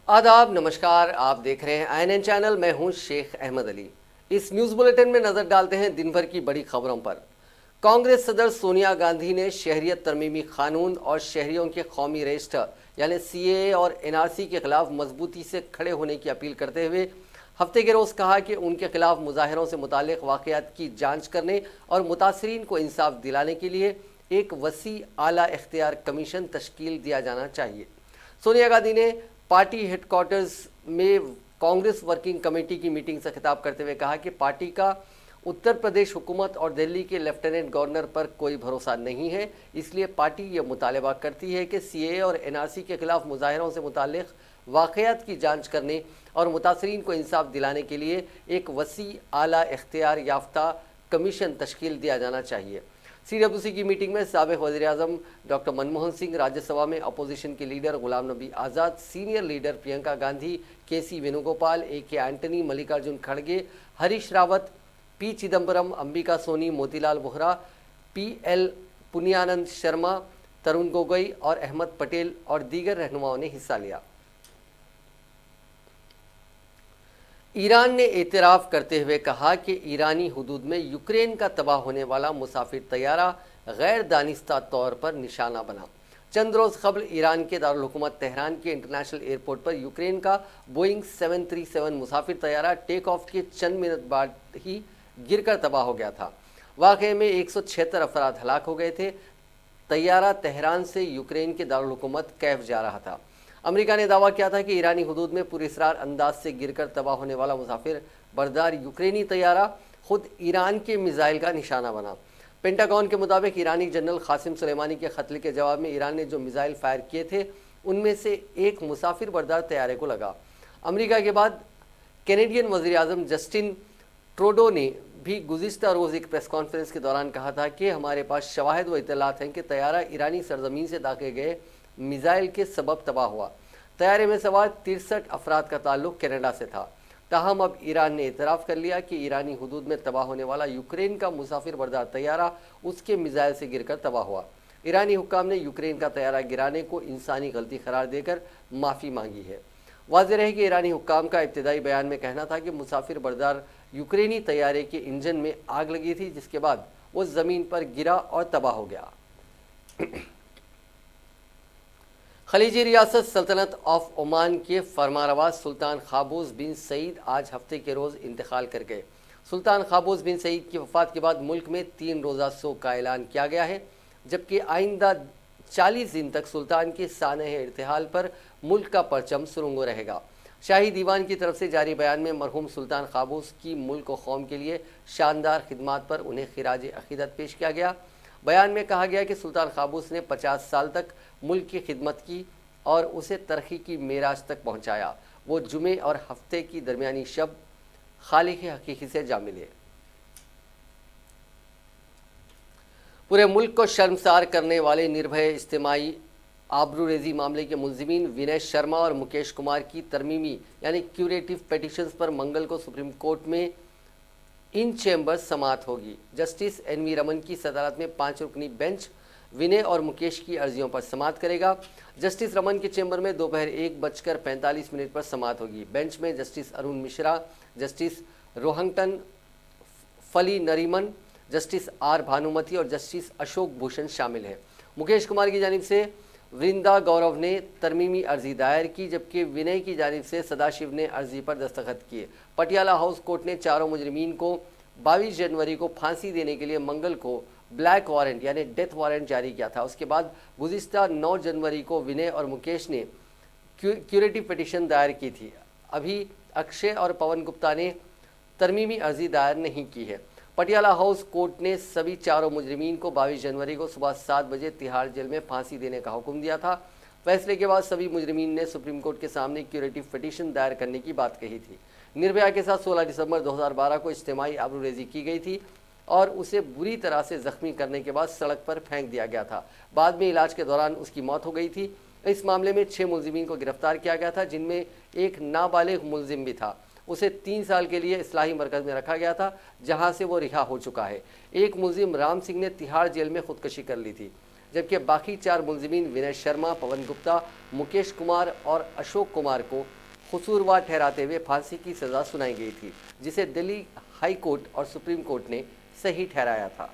आदाब, नमस्कार। आप देख रहे हैं INN चैनल। मैं हूं शेख अहमद अली। इस न्यूज़ बुलेटिन में नज़र डालते हैं दिन भर की बड़ी खबरों पर। कांग्रेस सदर सोनिया गांधी ने शहरियत तरमीमी कानून और शहरियों के कौमी रजिस्टर यानी CAA और NRC के खिलाफ मजबूती से खड़े होने की अपील करते हुए हफ्ते के रोज़ कहा कि उनके खिलाफ मुजाहरों से मुताल्लिक़ वाक़यात की जांच करने और मुतासरीन को इंसाफ दिलाने के लिए एक वसी आला इख्तियार कमीशन तश्कील दिया जाना चाहिए। सोनिया गांधी ने पार्टी हेडक्वार्टर्स में कांग्रेस वर्किंग कमेटी की मीटिंग से खिताब करते हुए कहा कि पार्टी का उत्तर प्रदेश हुकूमत और दिल्ली के लेफ्टिनेंट गवर्नर पर कोई भरोसा नहीं है, इसलिए पार्टी ये मुतालबा करती है कि CAA और NRC के खिलाफ मुजाहरों से मुताल्लिक़ वाक़यात की जांच करने और मुतासरीन को इंसाफ दिलाने के लिए एक वसी आला इख्तियार याफ्ता कमीशन तश्कील दिया जाना चाहिए। CWC की मीटिंग में साबिक़ वज़ीर-ए-आज़म डॉक्टर मनमोहन सिंह, राज्यसभा में अपोजिशन के leader Ghulam Nabi Azad, senior leader Priyanka Gandhi, KC Venugopal, AK Antony, Mallikarjun खड़गे, हरीश रावत, P चिदम्बरम, अंबिका सोनी, मोतीलाल वोहरा, PL पुनियानंद शर्मा, तरुण गोगोई और अहमद पटेल और दीगर रहनुमाओं ने हिस्सा लिया। ईरान ने एतराफ़ करते हुए कहा कि ईरानी हुदूद में यूक्रेन का तबाह होने वाला मुसाफिर तैयारा गैर दानिस्ता तौर पर निशाना बना। चंद रोज़ कबल ईरान के दारुल हुकूमत तेहरान के इंटरनेशनल एयरपोर्ट पर यूक्रेन का बोइंग 737 मुसाफिर तैयारा टेक ऑफ के चंद मिनट बाद ही गिरकर तबाह हो गया था। वाक़े में 176 अफराद हलाक हो गए थे। तैयारा तेहरान से यूक्रेन के दारुल हुकूमत कैफ जा रहा था। अमेरिका ने दावा किया था कि ईरानी हुदूद में पुरअसरार अंदाज से गिरकर तबाह होने वाला मुसाफिर बरदार यूक्रेनी तैयारा खुद ईरान के मिसाइल का निशाना बना। पेंटागन के मुताबिक ईरानी जनरल कासिम सुलेमानी के कत्ल के जवाब में ईरान ने जो मिसाइल फायर किए थे उनमें से एक मुसाफिर बरदार तैयारे को लगा। अमेरिका के बाद कैनेडियन वज़ीर-ए-आज़म जस्टिन ट्रूडो ने भी गुज़िश्ता रोज़ एक प्रेस कॉन्फ्रेंस के दौरान कहा था कि हमारे पास शवाहिद व इत्तलात हैं कि तैयारा ईरानी सरजमीन से दागे गए मिसाइल के सबब तबाह हुआ। तैयारे में सवार 63 अफराद का ताल्लुक कनाडा से था। ताहम अब ईरान ने इतराफ़ कर लिया कि ईरानी हुदूद में तबाह होने वाला यूक्रेन का मुसाफिर बरदार तैयारा उसके मिसाइल से गिरकर तबाह हुआ। ईरानी हुक्काम ने यूक्रेन का तैयारा गिराने को इंसानी गलती करार देकर माफ़ी मांगी है। वाज़ेह है कि ईरानी हुक्काम का इब्तिदाई बयान में कहना था कि मुसाफिर बरदार यूक्रेनी तैयारे के इंजन में आग लगी थी, जिसके बाद वो ज़मीन पर गिरा और तबाह हो गया। खलीजी रियासत सल्तनत ऑफ ओमान के फरमारवा सुल्तान क़ाबूस बिन सईद आज हफ्ते के रोज़ इंतकाल कर गए। सुल्तान क़ाबूस बिन सईद की वफ़ात के बाद मुल्क में 3 रोज़ा शोक का ऐलान किया गया है, जबकि आइंदा 40 दिन तक सुल्तान के सानह इर्तिहाल पर मुल्क का परचम सुरंगो रहेगा। शाही दीवान की तरफ से जारी बयान में मरहूम सुल्तान क़ाबूस की मुल्क व कौम के लिए शानदार खिदमात पर उन्हें खिराज अक़ीदत पेश किया गया। बयान में कहा गया कि सुल्तान क़ाबूस ने 50 साल तक मुल्क की खिदमत की और उसे तरक्की की मेराज तक पहुँचाया। वो जुमे और हफ्ते की दरमियानी शब खालिक हकीकी से जा मिले। पूरे मुल्क को शर्मसार करने वाले निर्भया इज्तिमाई आबरूरेज़ी मामले के मुलजिमीन विनय शर्मा और मुकेश कुमार की तरमीमी यानी क्यूरेटिव पिटीशंस पर मंगल को सुप्रीम कोर्ट में इन चैम्बर्स समाअत होगी। जस्टिस NV रमन की सदारत में 5 रुकनी बेंच विनय और मुकेश की अर्जियों पर समाअत करेगा। जस्टिस रमन के चैम्बर में दोपहर 1:45 पर समाअत होगी। बेंच में जस्टिस अरुण मिश्रा, जस्टिस रोहंगटन फली नरीमन, जस्टिस R भानुमति और जस्टिस अशोक भूषण शामिल हैं। मुकेश कुमार की जानिब से वृंदा गौरव ने तरमीमी अर्जी दायर की, जबकि विनय की जानिब से सदाशिव ने अर्जी पर दस्तखत किए। पटियाला हाउस कोर्ट ने चारों मुजरिमीन को 22 जनवरी को फांसी देने के लिए मंगल को ब्लैक वारंट यानी डेथ वारंट जारी किया था। उसके बाद गुज़िश्ता 9 जनवरी को विनय और मुकेश ने क्यूरेटिव पिटीशन दायर की थी। अभी अक्षय और पवन गुप्ता ने तरमीमी अर्जी दायर नहीं की है। पटियाला हाउस कोर्ट ने सभी चारों मुजरिमीन को 22 जनवरी को सुबह 7 बजे तिहाड़ जेल में फांसी देने का हुक्म दिया था। फैसले के बाद सभी मुजरिमीन ने सुप्रीम कोर्ट के सामने क्यूरेटिव पिटीशन दायर करने की बात कही थी। निर्भया के साथ 16 दिसंबर 2012 को इज्तिमाई आबरूरेज़ी की गई थी और उसे बुरी तरह से जख्मी करने के बाद सड़क पर फेंक दिया गया था। बाद में इलाज के दौरान उसकी मौत हो गई थी। इस मामले में 6 मुलजिमीन को गिरफ्तार किया गया था, जिनमें एक नाबालिग मुलजिम भी था। उसे 3 साल के लिए इस्लाही मरकज़ में रखा गया था, जहां से वो रिहा हो चुका है। एक मुलजिम राम सिंह ने तिहाड़ जेल में खुदकशी कर ली थी, जबकि बाकी 4 मुलजिमीन विनय शर्मा, पवन गुप्ता, मुकेश कुमार और अशोक कुमार को कसूरवार ठहराते हुए फांसी की सज़ा सुनाई गई थी, जिसे दिल्ली हाई कोर्ट और सुप्रीम कोर्ट ने सही ठहराया था।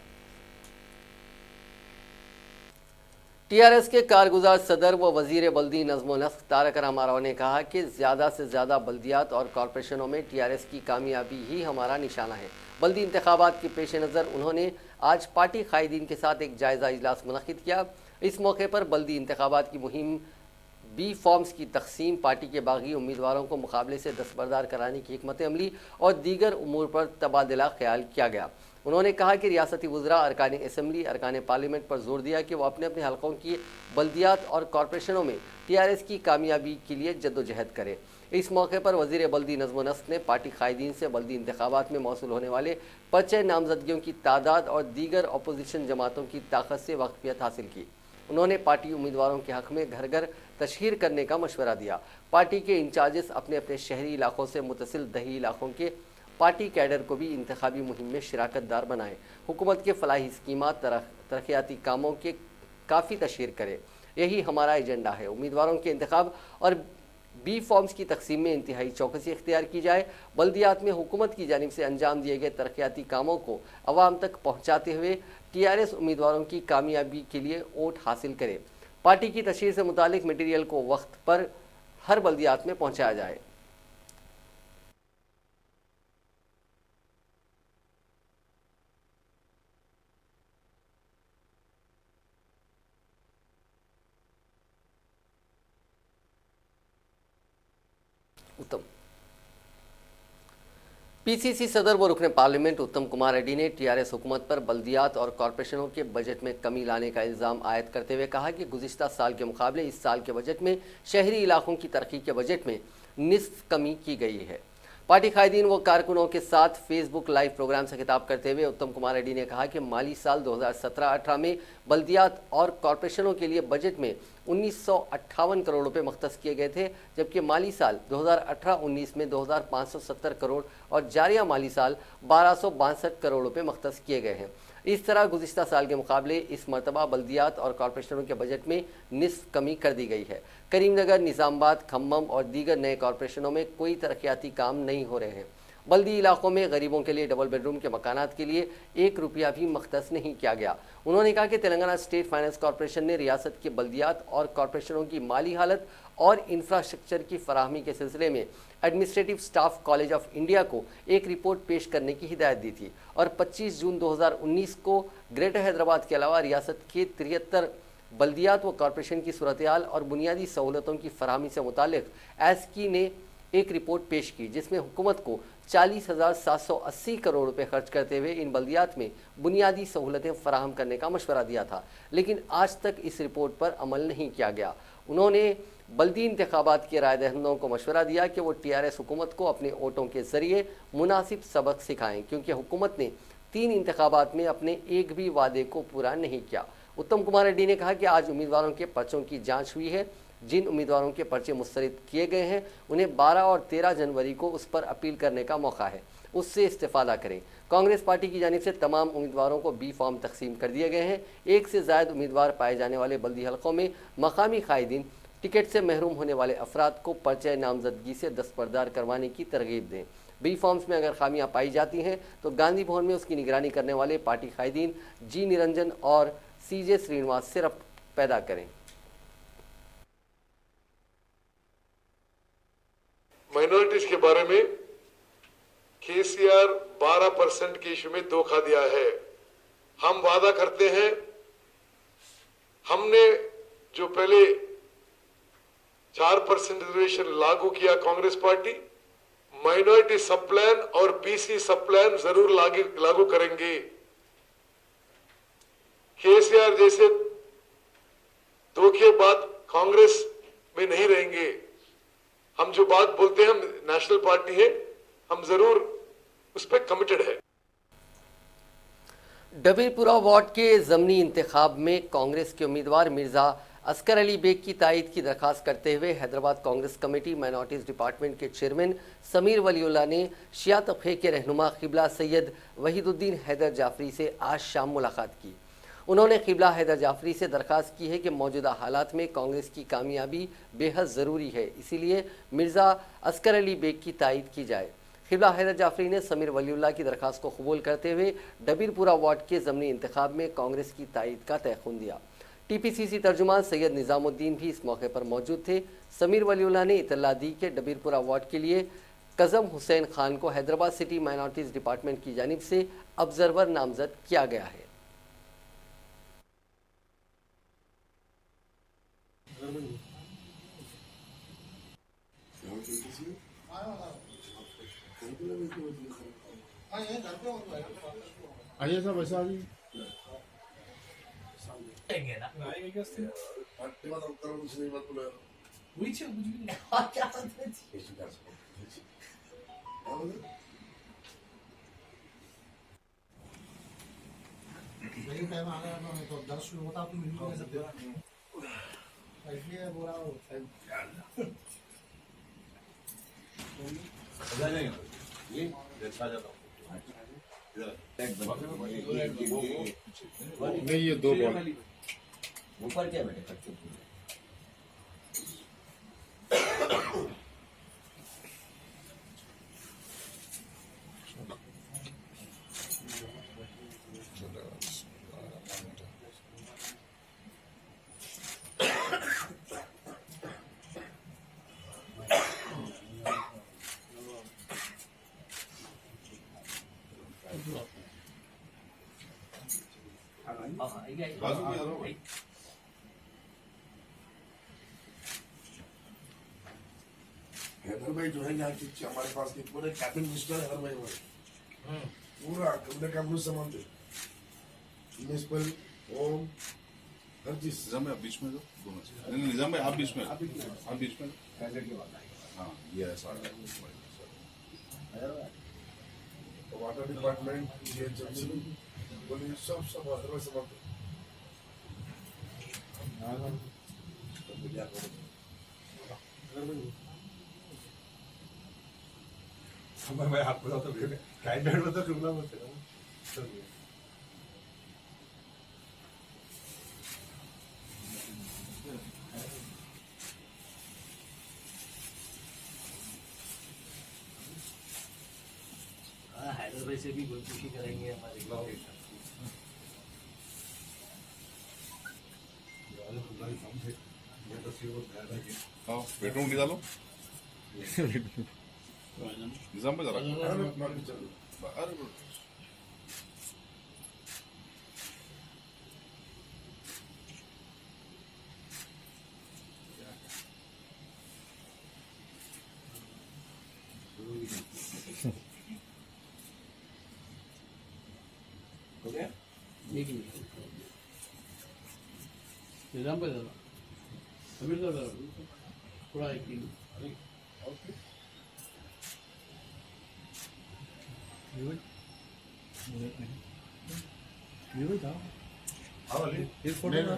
टीआरएस के कारगुजार सदर व वजीर बल्दी नज़्म नस्क तारक रामाराव ने कहा कि ज़्यादा से ज़्यादा बल्दियात और कॉरपोरेशनों में टीआरएस की कामयाबी ही हमारा निशाना है। बल्दी इंतखाबात के पेश नज़र उन्होंने आज पार्टी कायदीन के साथ एक जायज़ा इजलास मुनक़िद किया। इस मौके पर बल्दी इंतखाबात की मुहिम बी फॉर्म्स की तकसीम, पार्टी के बागी उम्मीदवारों को मुकाबले से दस्तबरदार कराने की हिकमत अमली और दीगर उमूर पर तबादला ख्याल किया गया। उन्होंने कहा कि रियासती वज़रा, अरकान असम्बली, अरकान पार्लियामेंट पर जोर दिया कि वह अपने अपने हलकों की बल्दियात और कॉरपोरेशनों में टीआरएस की कामयाबी के लिए जद्दोजहद करे। इस मौके पर वज़ीर बल्दी नज़्म नस्क ने पार्टी कायदीन से बल्दी इंतखाबात में मौसूल होने वाले पर्चे नामजदगियों की तादाद और दीगर अपोजिशन जमातों की ताकत से वाकफियत हासिल की। उन्होंने पार्टी उम्मीदवारों के हक़ में घर घर तशहीर करने का मशवरा दिया। पार्टी के इंचार्जेस अपने अपने शहरी इलाकों से मुतसिल दही इलाकों के पार्टी कैडर को भी इंतखाबी मुहिम में शिराकतदार बनाएं। हुकूमत के फलाही स्कीमात, तरक्याती कामों के काफ़ी तशहीर करें। यही हमारा एजेंडा है। उम्मीदवारों के इंतखाब और बी फॉर्म्स की तकसीम में इंतहाई चौकसी इख्तियार की जाए। बल्दियात में हुकूमत की जानिब से अंजाम दिए गए तरक्याती कामों को अवाम तक पहुँचाते हुए टीआरएस उम्मीदवारों की कामयाबी के लिए वोट हासिल करे। पार्टी की तशहीर से मुतालिक मटीरियल को वक्त पर हर बल्दियात में पहुँचाया जाए। उत्तम पीसीसी सदर व रुकन पार्लियामेंट उत्तम कुमार रेड्डी ने टीआरएस हुकूमत पर बल्दियात और कॉरपोरेशनों के बजट में कमी लाने का इल्ज़ाम आयद करते हुए कहा कि गुज़िश्ता साल के मुकाबले इस साल के बजट में शहरी इलाकों की तरक्की के बजट में निस्फ कमी की गई है। पार्टी कायदीन व कारकुनों के साथ फेसबुक लाइव प्रोग्राम से खिताब करते हुए उत्तम कुमार रेड्डी ने कहा कि माली साल 2017-18 में बल्दियात और कॉरपोरेशनों के लिए बजट में 1958 करोड़ रुपए मख्तस किए गए थे, जबकि माली साल 2018-19 में 2570 करोड़ और जारिया माली साल 1262 करोड़ रुपए मख्तस किए गए हैं। इस तरह गुज़िश्ता साल के मुकाबले इस मरतबा बल्दियात और कॉरपोरेशनों के बजट में निस्फ कमी कर दी गई है। करीमनगर, निज़ामबाद, खम्मम और दीगर नए कॉरपोरेशनों में कोई तरक्याती काम नहीं हो रहे हैं। बल्दी इलाकों में गरीबों के लिए डबल बेडरूम के मकानात के लिए 1 रुपया भी मख्तस नहीं किया गया। उन्होंने कहा कि तेलंगाना स्टेट फाइनेंस कॉरपोरेशन ने रियासत के बल्दियात और कॉरपोरेशनों की माली हालत और इंफ्रास्ट्रक्चर की फराहमी के सिलसिले में administrative staff college of India को एक रिपोर्ट पेश करने की हिदायत दी थी और 25 जून 2019 को ग्रेटर हैदराबाद के अलावा रियासत के 73 बल्दियात व कॉरपोरेशन की सूरत-ए-हाल और बुनियादी सहूलतों की फराहमी से मुतालिक एसकी ने एक रिपोर्ट पेश की, जिसमें हुकूमत को 40,780 करोड़ रुपए खर्च करते हुए इन बल्दियात में बुनियादी सहूलतें फराहम करने का मशवरा दिया था, लेकिन आज तक इस रिपोर्ट पर अमल नहीं किया गया। उन्होंने बल्दी इंतखाबात के राय दहिंदों को मशवरा दिया कि वो टीआरएस हुकूमत को अपने वोटों के ज़रिए मुनासिब सबक सिखाएं, क्योंकि हुकूमत ने 3 इंतखाबात में अपने एक भी वादे को पूरा नहीं किया। उत्तम कुमार रेड्डी ने कहा कि आज उम्मीदवारों के पर्चों की जांच हुई है। जिन उम्मीदवारों के पर्चे मुस्तरद किए गए हैं उन्हें 12 और 13 जनवरी को उस पर अपील करने का मौका है, उससे इस्तेफादा करें। कांग्रेस पार्टी की जानिब से तमाम उम्मीदवारों को बी फॉर्म तकसीम कर दिए गए हैं। 1 से ज़ायद उम्मीदवार पाए जाने वाले बल्दी हलकों में मकामी कायदीन टिकट से महरूम होने वाले अफराद को पर्चे नामजदगी से दस्तबरदार करवाने की तरगीब दें। बी फॉर्म्स में अगर खामियां पाई जाती हैं तो गांधी भवन में उसकी निगरानी करने वाले पार्टी कायदीन जी निरंजन और सीजे श्रीनिवास से रब्त पैदा करें। माइनॉरिटीज के बारे में केसीआर 12% के इशू में धोखा दिया है। हम वादा करते हैं, हमने जो पहले 4% रिजर्वेशन लागू किया कांग्रेस पार्टी, माइनॉरिटी सब प्लान और बीसी सब प्लान जरूर लागू करेंगे। केसीआर जैसे धोखेबाज कांग्रेस में नहीं रहेंगे। हम जो बात बोलते हैं, हम नेशनल पार्टी है, हम जरूर उस पर कमिटेड है। डबीरपुरा वार्ड के ज़मनी इंतखाब में कांग्रेस के उम्मीदवार मिर्जा असगर अली बेग की तायद की दरखास्त करते हुए Hyderabad Congress committee minorities department के चेयरमैन समीर वलीउल्लाह ने शिया तबके के रहनुमा क़िबला सैयद वहीदुद्दीन हैदर जाफरी से आज शाम मुलाकात की। उन्होंने क़िबला हैदर जाफरी से दरख्वास्त की है कि मौजूदा हालात में कांग्रेस की कामयाबी बेहद ज़रूरी है, इसीलिए मिर्ज़ा अस्कर अली बेग की तायद की जाए। क़िबला हैदर जाफरी ने समीर वलीउल्लाह की दरख्वास्त को कबूल करते हुए डबीरपुरा वार्ड के ज़मनी इंतखाब में कांग्रेस की तायद का तयख़ुन दिया। TPCC तर्जुमान सैयद निज़ामुद्दीन भी इस मौके पर मौजूद थे। समीर वलीउल्लाह ने इतला दी कि डबीरपुरा वार्ड के लिए कज़म हुसैन खान को हैदराबाद सिटी माइनॉरिटीज़ डिपार्टमेंट की जानिब से ऑब्जर्वर नामजद किया गया है। आइए सब ऐसा आइए नहीं टाइम आ गया ना तो 10 शुरू होता तो मिल नहीं सकते इसलिए बोला ये देखा जाता नहीं ये 2 बॉल ऊपर क्या बेटे कच्चे बाजू में आ रहा हूँ भाई हैदर भाई जो है यहाँ की हमारे पास के पूरे कैबिनेट मिनिस्टर हैदर भाई हुए पूरा कैबिनेट सामान थे म्युनिसिपल होम हर चीज निजाम भाई आप बीच में दो दोनों नहीं निजाम भाई आप बीच में आप बीच में हाँ ये ऐसा वाटर डिपार्टमेंट GHMC पुलिस सब हैदर भाई सामान थे समय मैं आपको तो कैंडिडेट में तो कितना बोलते हैं हैदर भाई से भी खुशी करेंगे हमारे हाँ बेडरूम डालो निजाम भाई जरा अरे निजाम पे जरा समीर जरा थोड़ा एक ये फोटो ना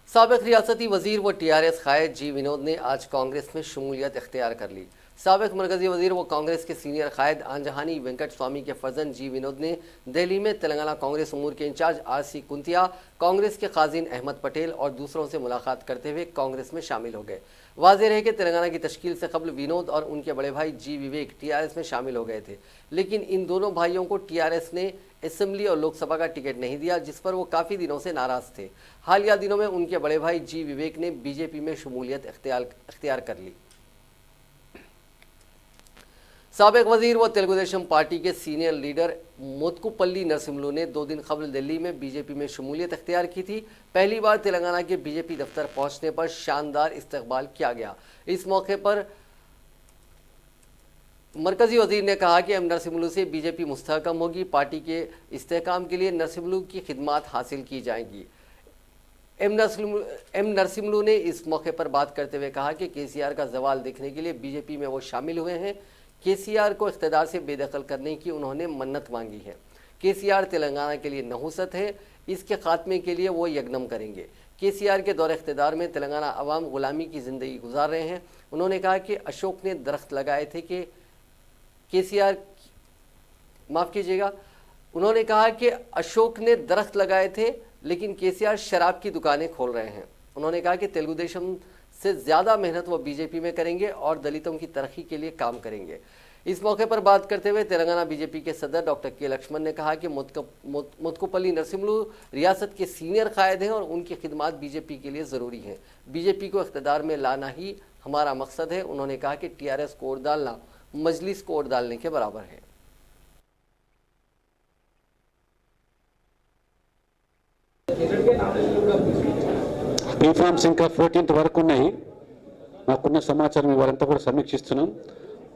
साबिक रियासती वजीर व TRS कायद जी विनोद ने आज कांग्रेस में शमूलियत इख्तियार कर ली। साबिक मरकजी वजीर व कांग्रेस के सीनियर कायद आंजहानी वेंकट स्वामी के फर्जंद जी विनोद ने दिल्ली में तेलंगाना कांग्रेस उमूर के इंचार्ज RC कुंतिया, कांग्रेस के काजिन अहमद पटेल और दूसरों से मुलाकात करते हुए कांग्रेस में शामिल हो गए। वाज़ेह रहे कि तेलंगाना की तश्कील से कबल विनोद और उनके बड़े भाई जी विवेक TRS में शामिल हो गए थे, लेकिन इन दोनों भाइयों को TRS ने असेंबली और लोकसभा का टिकट नहीं दिया, जिस पर वो काफ़ी दिनों से नाराज़ थे। हालिया दिनों में उनके बड़े भाई जी विवेक ने BJP में शमूलियत इख्तियार कर ली। साबिक वजीर व तेलुगु देशम पार्टी के सीनियर लीडर मोत्कुपल्ली नरसिम्हलू ने 2 दिन कबल दिल्ली में BJP में शमूलियत इख्तियार की थी। पहली बार तेलंगाना के BJP दफ्तर पहुंचने पर शानदार इस्तकबाल किया गया। इस मौके पर मरकजी वजीर ने कहा कि एम नरसिम्हलू से BJP मुस्तहकम होगी, पार्टी के इस्तेहकाम के लिए नरसिम्हलू की खिदमात हासिल की जाएंगी। एम नरसिम्हलू ने इस मौके पर बात करते हुए कहा कि KCR का जवाल देखने के लिए BJP में वो शामिल हुए हैं। KCR को इख्तिदार से बेदखल करने की उन्होंने मन्नत मांगी है। KCR तेलंगाना के लिए नहुसत है, इसके खात्मे के लिए वो यज्ञम करेंगे। केसीआर के दौर इख्तिदार में तेलंगाना अवाम गुलामी की ज़िंदगी गुजार रहे हैं। उन्होंने कहा कि अशोक ने दरख्त लगाए थे कि केसीआर, माफ़ कीजिएगा, उन्होंने कहा कि अशोक ने दरख्त लगाए थे लेकिन केसीआर शराब की दुकानें खोल रहे हैं। उन्होंने कहा कि तेलुगु देशम से ज़्यादा मेहनत वो बीजेपी में करेंगे और दलितों की तरक्की के लिए काम करेंगे। इस मौके पर बात करते हुए तेलंगाना बीजेपी के सदर डॉक्टर के लक्ष्मण ने कहा कि मुत्कुपल्ली नरसिम्हलू रियासत के सीनियर कायद हैं और उनकी खिदमात बीजेपी के लिए ज़रूरी हैं। बीजेपी को इख्तिदार में लाना ही हमारा मकसद है। उन्होंने कहा कि टीआरएस को वोट डालना मजलिस को वोट डालने के बराबर है। రీఫార్మ్స్ ఇంకా 14th వరకు ఉన్నాయి. నాకున్న సమాచారం ఇవాళంతా కూడా సమీక్షిస్తున్నాం.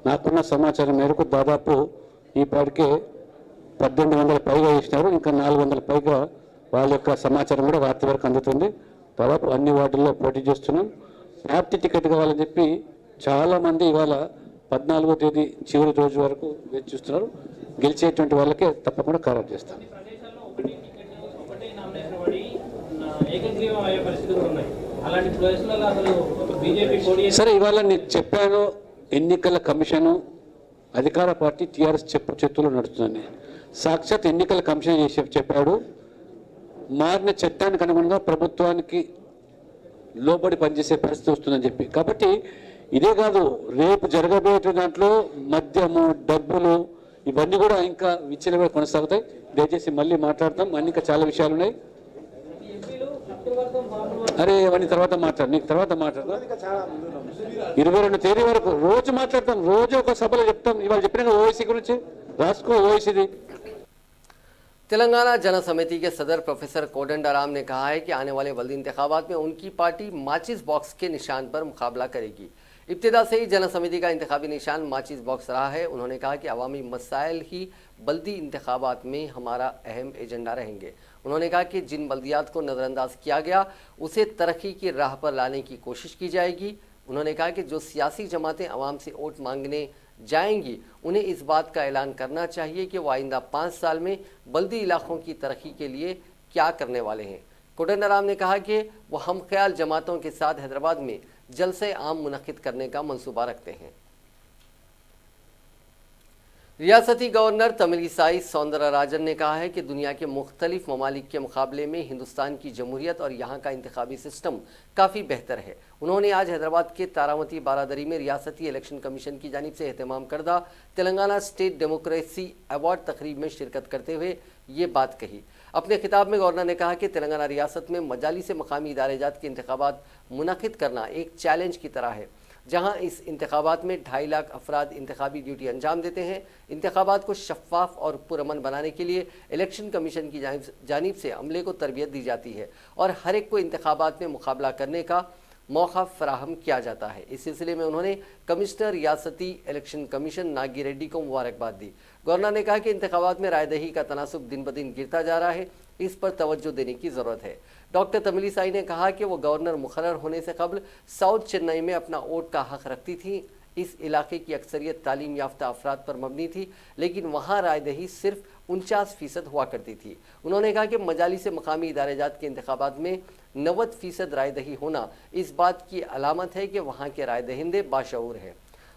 నాకున్న సమాచారం మేరకు దాదాపు ఈ పాటికే 1800 పైగా చేసినారు. ఇంకా 400 పైగా వాళ్ళ యొక్క సమాచారం కూడా రాత్రి వరకు అందుతుంది. దాదాపు అన్ని వార్డుల్లో పోటీ చేస్తున్నాం. పార్టీ టికెట్ కావాలని చెప్పి చాలామంది ఇవాళ 14వ తేదీ చివరి రోజు వరకు వేచి చూస్తున్నారు. గెలిచేటువంటి వాళ్ళకే తప్పకుండా ఖరారు చేస్తాం. సరే, ఇవాళ నేను చెప్పాను, ఎన్నికల కమిషను అధికార పార్టీ టీఆర్ఎస్ చెప్పు చేతుల్లో నడుస్తుందని. సాక్షాత్ ఎన్నికల కమిషన్ చేసి చెప్పాడు, మారిన చట్టానికి అనుగుణంగా ప్రభుత్వానికి లోబడి పనిచేసే పరిస్థితి వస్తుందని చెప్పి. కాబట్టి ఇదే కాదు, రేపు జరగబోయే దాంట్లో మద్యము, డబ్బులు ఇవన్నీ కూడా ఇంకా విచ్చలవిడిగా కొనసాగుతాయి. దయచేసి మళ్ళీ మాట్లాడతాం, అన్ని ఇంకా చాలా విషయాలు ఉన్నాయి. అరే అవన్నీ తర్వాత మాట్లాడు, నీకు తర్వాత మాట్లాడదాం. 22 తేదీ వరకు రోజు మాట్లాడతాం, రోజు ఒక సభలో చెప్తాం. ఇవాళ చెప్పిన ఓవైసీ గురించి రాసుకో, ఓవైసీది. तेलंगाना जन समिति के सदर प्रोफेसर कोदंडराम ने कहा है कि आने वाले बल्दी इंतखाबात में उनकी पार्टी माचिस बॉक्स के निशान पर मुकाबला करेगी। इब्तिदा से ही जन समिति का इंतखाबी निशान माचिस बॉक्स रहा है। उन्होंने कहा कि अवामी मसाइल ही बल्दी इंतखाबात में हमारा अहम एजेंडा रहेंगे। उन्होंने कहा कि जिन बल्दियात को नज़रअंदाज किया गया उसे तरक्की की राह पर लाने की कोशिश की जाएगी। उन्होंने कहा कि जो सियासी जमातें अवाम से वोट मांगने जाएंगी उन्हें इस बात का ऐलान करना चाहिए कि वो आइंदा 5 साल में बल्दी इलाकों की तरक्की के लिए क्या करने वाले हैं। कोदंडराम ने कहा कि वो हम ख्याल जमातों के साथ हैदराबाद में जलसे आम मुनक्किद करने का मंसूबा रखते हैं। रियासती गवर्नर तमिलिसाई सौंदरराजन ने कहा है कि दुनिया के मुख्तलिफ ममालिक के मुकाबले में हिंदुस्तान की जमहूरियत और यहाँ का इंतखाबी सिस्टम काफ़ी बेहतर है। उन्होंने आज हैदराबाद के तारामती बारादरी में रियासती इलेक्शन कमीशन की जानिब से एहतमाम करदा तेलंगाना स्टेट डेमोक्रेसी अवार्ड तकरीब में शिरकत करते हुए ये बात कही। अपने खिताब में गवर्नर ने कहा कि तेलंगाना रियासत में मजाली से मकामी इदारे जात के इंतखाबात मुनक्किद करना एक चैलेंज की तरह है, जहां इस इंतखाबात में 2.5 लाख अफराद इंतखाबी ड्यूटी अंजाम देते हैं। इंतखाबात को शफाफ और पुरअमन बनाने के लिए इलेक्शन कमीशन की जानिब से अमले को तरबियत दी जाती है और हर एक को इंतखाबात में मुकाबला करने का मौका फराहम किया जाता है। इस सिलसिले में उन्होंने कमिश्नर रियासती इलेक्शन कमीशन नागी रेड्डी को मुबारकबाद दी। गवर्नर ने कहा कि इंतखाबात में रायदही का तनासुब दिन ब दिन गिरता जा रहा है, इस पर तवज्जो देने की ज़रूरत है। डॉक्टर तमिलिसाई ने कहा कि वो गवर्नर मुकर्रर होने से कबल साउथ चेन्नई में अपना वोट का हक रखती थी। इस इलाके की अक्सरियत तालीम याफ्ता अफराद पर मबनी थी, लेकिन वहाँ रायदही सिर्फ 49% हुआ करती थी। उन्होंने कहा कि मजाली से मकामी इदारे जात के इंतखाबात में 90% रायदही होना इस बात की अलामत है कि वहाँ के राय दहिंदे बाशऊर हैं।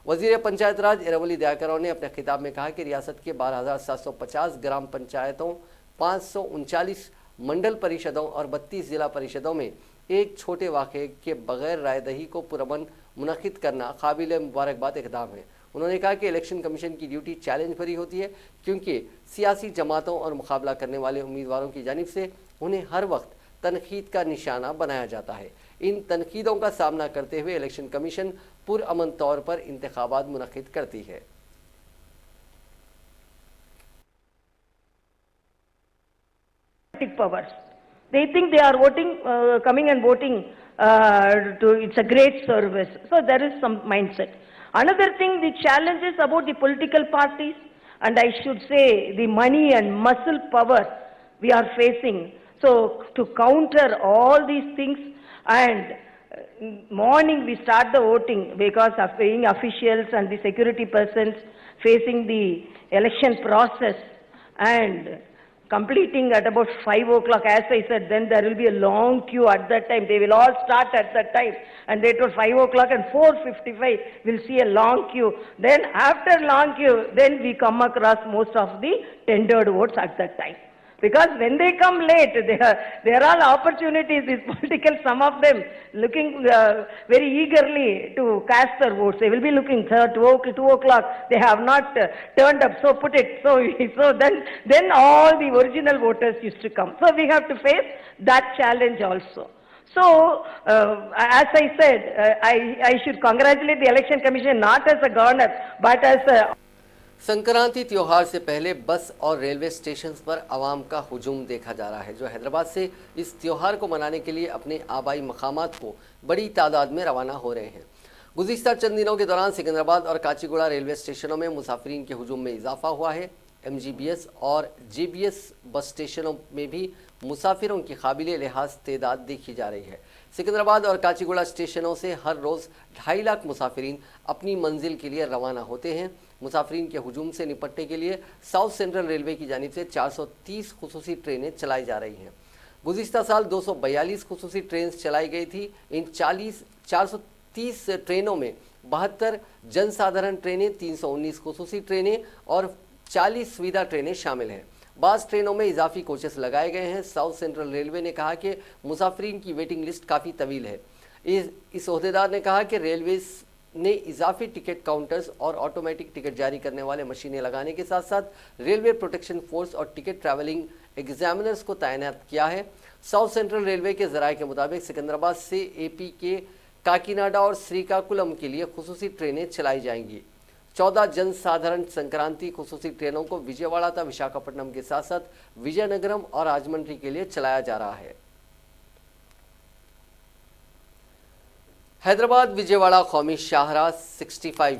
वज़ीर पंचायत राज इरवली दयाकराव ने अपने खिताब में कहा कि रियासत के 12,750 ग्राम पंचायतों, 539 मंडल परिषदों और 32 जिला परिषदों में एक छोटे वाक़े के बगैर रायदही को पुरअमन मुनक्किद करना काबिल मुबारकबाद इक़दाम है। उन्होंने कहा कि इलेक्शन कमीशन की ड्यूटी चैलेंज भरी होती है, क्योंकि सियासी जमातों और मुकाबला करने वाले उम्मीदवारों की जानिब से उन्हें हर वक्त तनकीद का निशाना बनाया जाता है। इन तनकीदों का सामना करते हुए इलेक्शन कमीशन पुरअमन तौर पर इंतखाबात मुनक्किद करती है। powers. They think they are voting, coming and voting it's a great service. So there is some mindset. Another thing, the challenge is about the political parties, and I should say the money and muscle power we are facing. So to counter all these things, and morning we start the voting because of being officials and the security persons facing the election process, and completing at about 5 o'clock, as I said, then there will be a long queue at that time. They will all start at that time. And they told 5 o'clock and 4:55, we'll see a long queue. Then after long queue, then we come across most of the tendered votes at that time. Because when they come late, there are all opportunities, these political, some of them looking very eagerly to cast their votes. They will be looking 2 o'clock, they have not turned up, so put it. So then all the original voters used to come. So we have to face that challenge also. So, as I said, I should congratulate the Election Commission not as a governor, but as a Sankranti त्योहार से पहले बस और railway station पर आवाम का हुजूम देखा जा रहा है, जो हैदराबाद से इस त्योहार को मनाने के लिए अपने आबाई मकामात को बड़ी तादाद में रवाना हो रहे हैं। गुज़िश्ता चंद दिनों के दौरान सिकंदराबाद और काचीगुड़ा रेलवे स्टेशनों में मुसाफिरीन के हुजूम में इजाफा हुआ है। MGBS और JBS बस स्टेशनों में भी मुसाफिरों की काबिले लिहाज तादाद देखी जा रही है। सिकंदराबाद और काचीगुड़ा स्टेशनों से हर रोज़ 2.5 लाख मुसाफिरीन अपनी मंजिल के लिए रवाना होते हैं। मुसाफिरीन के हुजूम से निपटने के लिए साउथ सेंट्रल रेलवे की जानिब से 430 खुसूसी ट्रेनें चलाई जा रही हैं। गुज़िश्ता साल 242 खुसूसी ट्रेन चलाई गई थी। इन 430 ट्रेनों में 72 जनसाधारण ट्रेनें, 319 खुसूसी ट्रेनें और 40 सुविधा ट्रेनें शामिल हैं। बाज़ ट्रेनों में इजाफी कोचेस लगाए गए हैं। साउथ सेंट्रल रेलवे ने कहा कि मुसाफिरीन की वेटिंग लिस्ट काफ़ी तवील है। इस ओहदेदार ने कहा कि रेलवे ने इजाफी टिकट काउंटर्स और ऑटोमेटिक टिकट जारी करने वाले मशीनें लगाने के साथ साथ रेलवे प्रोटेक्शन फोर्स और टिकट ट्रैवलिंग एग्जामिनर्स को तैनात किया है। साउथ सेंट्रल रेलवे के ज़राए के मुताबिक सिकंदराबाद से AP के काकीनाडा और श्रीकाकुलम के लिए खुसूसी ट्रेनें चलाई जाएंगी। 14 जनसाधारण संक्रांति खुसूसी ट्रेनों को विजयवाड़ा तथा विशाखापट्टनम के साथ साथ विजयनगरम और राजमंड्री के लिए चलाया जा रहा है। हैदराबाद विजयवाड़ा कौमी शाहराह 65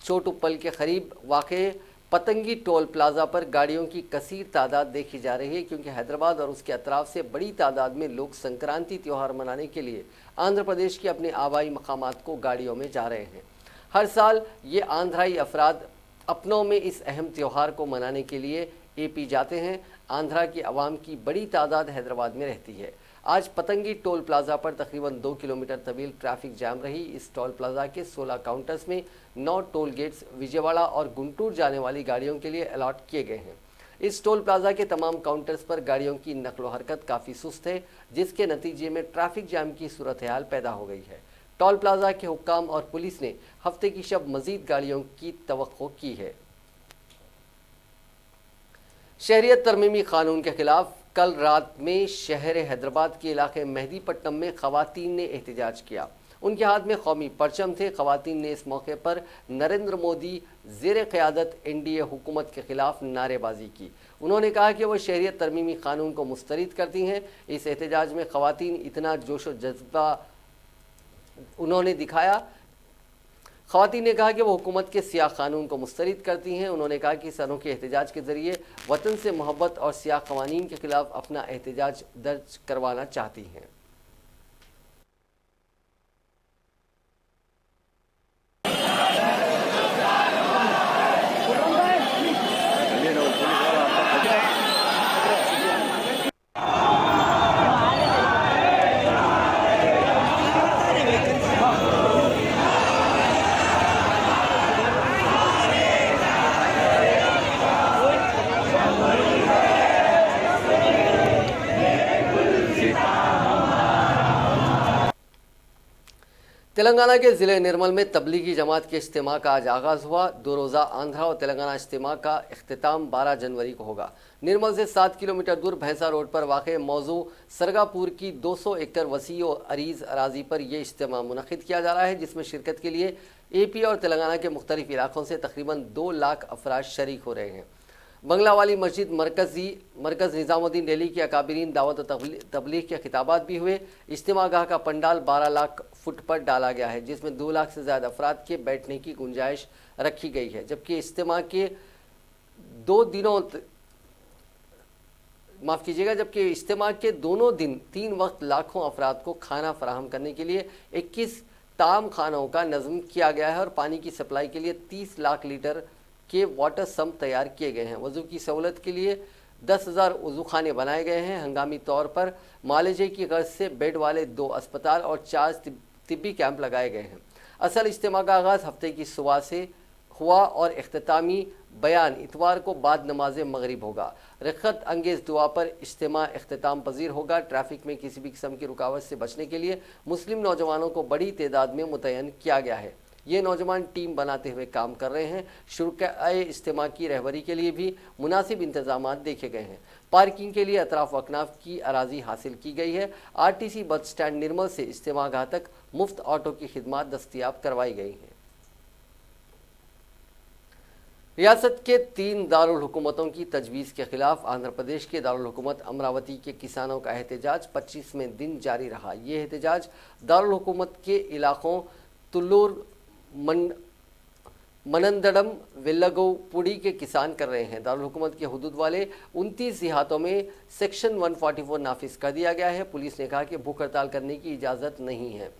चोटुप्पल के करीब वाक़े पतंगी टोल प्लाजा पर गाड़ियों की कसीर तादाद देखी जा रही है, क्योंकि हैदराबाद और उसके अतराफ से बड़ी तादाद में लोग संक्रांति त्यौहार मनाने के लिए आंध्र प्रदेश के अपने आबाई मकामात को गाड़ियों में जा रहे हैं। हर साल ये आंध्राई अफराद अपनों में इस अहम त्यौहार को मनाने के लिए AP जाते हैं। आंध्रा की आवाम की बड़ी तादाद हैदराबाद में रहती है। आज पतंगी टोल प्लाजा पर तकरीबन 2 किलोमीटर तवील ट्रैफिक जाम रही। इस टोल प्लाजा के 16 काउंटर्स में 9 टोल गेट्स विजयवाड़ा और गुंटूर जाने वाली गाड़ियों के लिए अलॉट किए गए हैं। इस टोल प्लाजा के तमाम काउंटर्स पर गाड़ियों की नकलो हरकत काफ़ी सुस्त है, जिसके नतीजे में ट्रैफिक जाम की सूरत हाल पैदा हो गई है। टोल प्लाजा के हुक्काम और पुलिस ने हफ्ते की शब मजीद गाड़ियों की तवक्को की है। शहरियत तरमीमी कानून के खिलाफ कल रात में शहर हैदराबाद के इलाके मेहदीपट्टनम में खवातीन ने एहतजाज किया। उनके हाथ में कौमी परचम थे। खवातीन ने इस मौके पर नरेंद्र मोदी ज़ेर क़यादत NDA हुकूमत के खिलाफ नारेबाजी की। उन्होंने कहा कि वह शहरियत तरमीमी कानून को मुस्तरद करती हैं। इस एहतजाज में खवातीन इतना जोश व जज्बा उन्होंने दिखाया। खवातीन ने कहा कि वो हुकूमत के सियाह कानून को मुस्तरद करती हैं। उन्होंने कहा कि इस अनोखे एहतजाज के ज़रिए वतन से मोहब्बत और सियाह कवानीन के खिलाफ अपना एहतजाज दर्ज करवाना चाहती हैं। तेलंगाना के ज़िले निर्मल में तबलीगी जमात के इज्तिमा का आज आगाज़ हुआ। 2 रोज़ा आंध्रा और तेलंगाना इज्तिमा का इख्तिताम 12 जनवरी को होगा। निर्मल से 7 किलोमीटर दूर भैंसा रोड पर वाक़े मौजू सरगापुर की 200 एकड़ वसी और अरीज़ अराजी पर यह इज्तिमा मुनक़िद किया जा रहा है, जिसमें शिरकत के लिए AP और तेलंगाना के मुख्तलिफ इलाकों से तकरीबन 2 लाख अफराद शरीक हो रहे हैं। बंगला वाली मस्जिद मरकज़ निज़ामुद्दीन दिल्ली की अकाबिरीन दावत तबलीग के खिताबात भी हुए। इज्तिमा गाह का पंडाल 12 लाख फुट पर डाला गया है, जिसमें 2 लाख से ज़्यादा अफराद के बैठने की गुंजाइश रखी गई है। जबकि इज्तिमा के 2 दिनों जबकि इज्तिमा के दोनों दिन 3 वक्त लाखों अफराद को खाना फराहम करने के लिए 21 ताम खानों का नज़म किया गया है और पानी की सप्लाई के लिए 30 लाख लीटर के वाटर सम्प तैयार किए गए हैं। वज़ू की सहूलत के लिए 10,000 वजूखाने बनाए गए हैं। हंगामी तौर पर मालेजे की गर्ज से बेड वाले 2 अस्पताल और 4 तिब्बी कैंप लगाए गए हैं। असल इज्तिमा का आगाज़ हफ्ते की सुबह से हुआ और इख्तितामी बयान इतवार को बाद नमाज मगरिब होगा। रखत अंगेज दुआ पर इज्तिमा इख्तिताम पजीर होगा। ट्रैफिक में किसी भी किस्म की रुकावट से बचने के लिए मुस्लिम नौजवानों को बड़ी तादाद में मुतय्यन किया गया है। ये नौजवान टीम बनाते हुए काम कर रहे हैं। शुरकाए इज्तिमा की रहबरी के लिए भी मुनासिब इंतजाम देखे गए हैं। पार्किंग के लिए अतराफ वकनाफ की अराजी हासिल की गई है। आरटीसी बस स्टैंड निर्मल से इज्तिमा गाह तक मुफ्त ऑटो की खिदमत दस्तियाब करवाई गई हैं। रियासत के 3 दारुल हुकूमतों की तजवीज़ के खिलाफ आंध्र प्रदेश के दारुल हुकूमत अमरावती के किसानों का एहतजाज 25वें दिन जारी रहा। ये एहतजाज दारुल हुकूमत के इलाकों तुल्लूर, मनंदडम, वेल्लगोपुड़ी के किसान कर रहे हैं। दारुल हुकूमत के हुदूद वाले 29 देहातों में सेक्शन 144 नाफिज कर दिया गया है। पुलिस ने कहा कि भूख हड़ताल करने की इजाज़त नहीं है।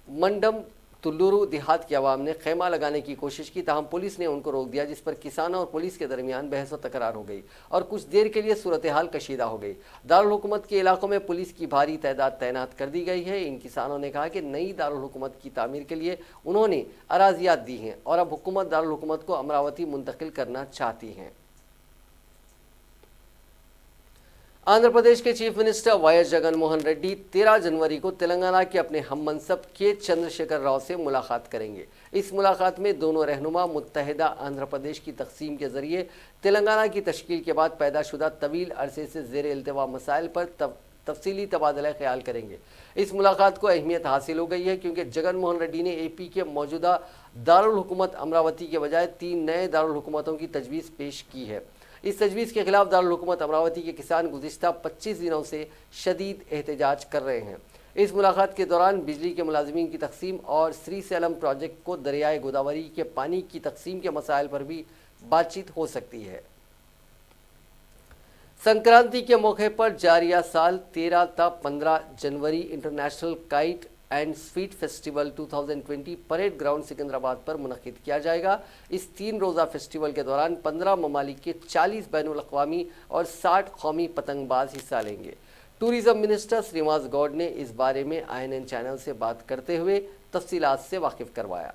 मंडम तुल्लूरू देहात की आवाम ने खैमा लगाने की कोशिश की, ताहम पुलिस ने उनको रोक दिया, जिस पर किसानों और पुलिस के दरमियान बहस व तकरार हो गई और कुछ देर के लिए सूरत हाल कशीदा हो गई। दारुल हुकूमत के इलाकों में पुलिस की भारी तादाद तैनात कर दी गई है। इन किसानों ने कहा कि नई दारुल हुकूमत की तामीर के लिए उन्होंने अराजियात दी हैं और अब हुकूमत दारुल हुकूमत को अमरावती मुंतकिल करना चाहती हैं। आंध्र प्रदेश के chief minister Y Jagan Mohan Reddy 13 जनवरी को तेलंगाना के अपने हम मनसब के चंद्रशेखर राव से मुलाकात करेंगे। इस मुलाकात में दोनों रहनुमा मुत्तहिदा आंध्र प्रदेश की तकसीम के जरिए तेलंगाना की तश्कील के बाद पैदा तवील अरसे से ज़ेर इल्तिवा मसाइल पर तफसीली तबादला ख्याल करेंगे। इस मुलाकात को अहमियत हासिल हो गई है क्योंकि जगन मोहन रेड्डी ने AP के मौजूदा दारुल हुकूमत अमरावती के बजाय 3 नए दारुल हुकूमतों की तजवीज़ पेश की है। इस तजवीज़ के खिलाफ दारुल हुकूमत अमरावती के किसान गुज़िश्ता 25 दिनों से शदीद एहतजाज कर रहे हैं। इस मुलाकात के दौरान बिजली के मुलाजिमीन की तकसीम और श्रीसेलम प्रोजेक्ट को दरियाए गोदावरी के पानी की तकसीम के मसाइल पर भी बातचीत हो सकती है। संक्रांति के मौके पर जारिया साल 13 ता 15 जनवरी international kite and sweet festival 2020 parade ground Secunderabad पर मुनक़िद किया जाएगा। इस 3 रोज़ा फेस्टिवल के दौरान 15 ममालिक के 40 बैनुल अक़वामी और 60 कौमी पतंगबाज हिस्सा लेंगे। टूरिज़म मिनिस्टर श्रीनिवास गौड ने इस बारे में INN चैनल से बात करते हुए तफसीलात से वाकिफ करवाया।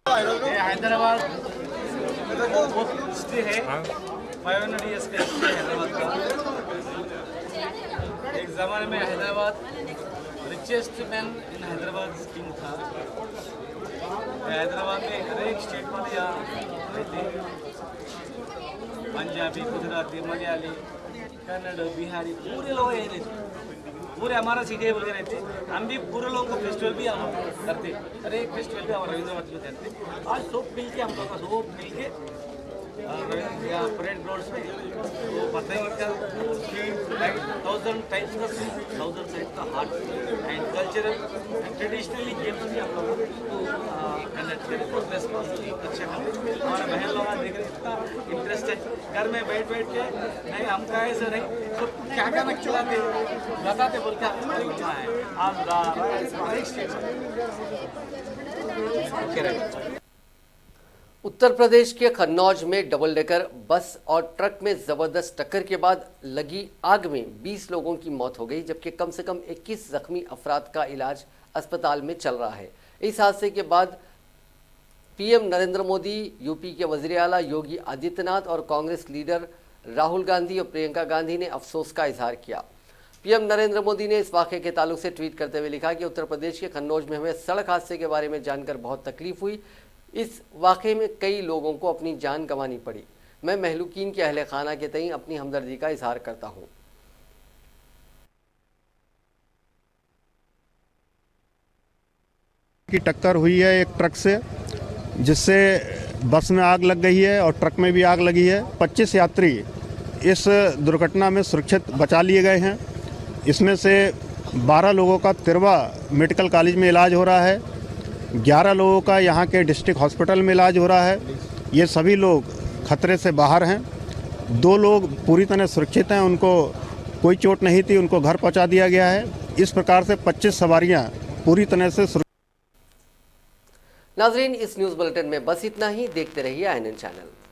हैदराबाद हिस्ट्री है, 500 ईयर्स का हिस्ट्री है हैदराबाद का। एक ज़माने में Hyderabad richest man in Hyderabad king था। हैदराबाद में हर एक स्टेट वाले यहाँ रहते हैं, पंजाबी, गुजराती, मलयाली, कन्नड़, बिहारी, पूरे लोग यही रहते, पूरे हमारा सिटी बोल के रहते। हम भी पूरे लोगों का फेस्टिवल भी हम करते, हर एक फेस्टिवल भी हम रविंद्र में करते। आज सब मिल के हम लोग का सब मिल के परेड ग्राउंड में तो पतंग का 1000 टाइप्स का 1000 साइड का art and cultural and traditionally games भी हम लोग कंडक्ट करें। तो अच्छा हमारा बहन लोग देख रहे इतना इंटरेस्ट है, घर में बैठ बैठ के नहीं हम का ऐसा नहीं तो क्या क्या ना खिलाते बताते बोल के उठना है आंध्रा। उत्तर प्रदेश के कन्नौज में डबल डेकर बस और ट्रक में ज़बरदस्त टक्कर के बाद लगी आग में 20 लोगों की मौत हो गई, जबकि कम से कम 21 ज़ख्मी अफराद का इलाज अस्पताल में चल रहा है। इस हादसे के बाद PM नरेंद्र मोदी, UP के वज़ीर आला योगी आदित्यनाथ और कांग्रेस लीडर राहुल गांधी और प्रियंका गांधी ने अफसोस का इजहार किया। PM नरेंद्र मोदी ने इस वाक़े के ताल्लुक से ट्वीट करते हुए लिखा कि उत्तर प्रदेश के कन्नौज में हुए सड़क हादसे के बारे में जानकर बहुत तकलीफ हुई। इस वाक़े में कई लोगों को अपनी जान गंवानी पड़ी। मैं महलूकीन के अहले खाना के तईं अपनी हमदर्दी का इजहार करता हूँ। की टक्कर हुई है एक ट्रक से, जिससे बस में आग लग गई है और ट्रक में भी आग लगी है। 25 यात्री इस दुर्घटना में सुरक्षित बचा लिए गए हैं। इसमें से 12 लोगों का तिरवा मेडिकल कॉलेज में इलाज हो रहा है, 11 लोगों का यहाँ के डिस्ट्रिक्ट हॉस्पिटल में इलाज हो रहा है। ये सभी लोग खतरे से बाहर हैं। 2 लोग पूरी तरह सुरक्षित हैं, उनको कोई चोट नहीं थी, उनको घर पहुँचा दिया गया है। इस प्रकार से 25 सवारियाँ पूरी तरह से नाजरीन, इस न्यूज़ बुलेटिन में बस इतना ही। देखते रहिए INN चैनल।